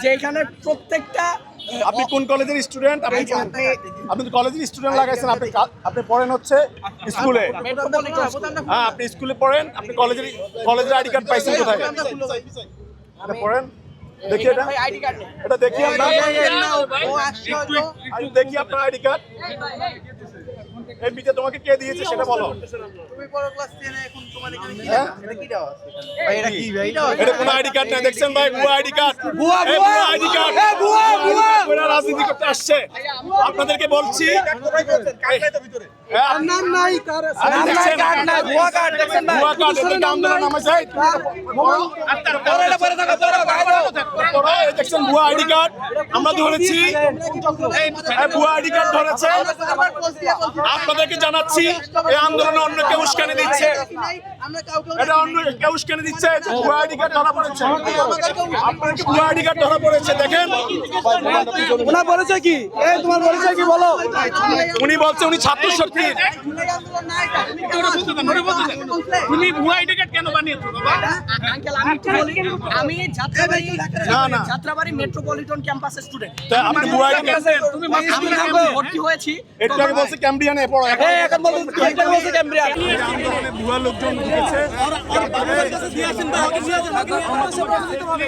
যে এখানে প্রত্যেকটা আপনি কোন কলেজের স্টুডেন্ট? আপনি তো কলেজের স্টুডেন্ট লাগাইছেন, আপনি পড়েন হচ্ছে স্কুলে। হ্যাঁ, আপনি স্কুলে পড়েন, আপনি কলেজের আইডি কার্ড পাইছেন কোথায়? এটা পড়েন, দেখি এটা দেখি দেখি আপনার আইডি কার্ড। এই বিতে তোমাকে কে দিয়েছে সেটা বলো। তুমি পড়ো ক্লাস 10 এ, এখন তোমার এখানে কি হ্যাঁ? এটা কি দেওয়া আছে? ভাই এটা কি ভাই? এটা কোনো আইডি কার্ড না, দেখছেন ভাই? ভুয়া আইডি কার্ড, ভুয়া আইডি কার্ড, ভুয়া রাজনীতি করতে আসছে। আপনাদেরকে বলছি নাম নাই, ভুয়া কার্ড দেখছেন ভাই, ভুয়া কার্ড। এদের আন্দোলন নামাইছে, দেখছেন ভুয়া আইডি কার্ড আমরা ধরেছি, ভুয়া আইডি কার্ড ধরেছে। আপনাদেরকে জানাচ্ছি এই আন্দোলনে অন্য কেউ উস্কানি দিচ্ছে, এটা অন্য কেউ উস্কানি দিচ্ছে। ভুয়া আইডি কার্ড ধরা পড়েছে, আপনাদেরকে ভুয়া আইডি কার্ড ধরা পড়েছে। দেখেন ওনার পরিচয় কি? এই তোমার পরিচয় কি বলো? উনি বলছে উনি ছাত্র শক্তি। তুমি ভুয়া আইডি কার্ড কেন বানিয়েছো বাবা? আঙ্কেল আমি একটু বলি, আমি যাত্রাবাড়ি মেট্রোপলিটন ক্যাম্পাসের স্টুডেন্ট। আপনি ভুয়া আইডি কার্ড, তুমি আমি ভর্তি হয়েছি। এটাকে বলছে ক্যাম্ব্রিয়ানে পড়ো। এখন বলছে ক্যাম্ব্রিয়ান। আন্দোলনে ভুয়া লোকজন ঢুকেছে। আমরা তোমাকে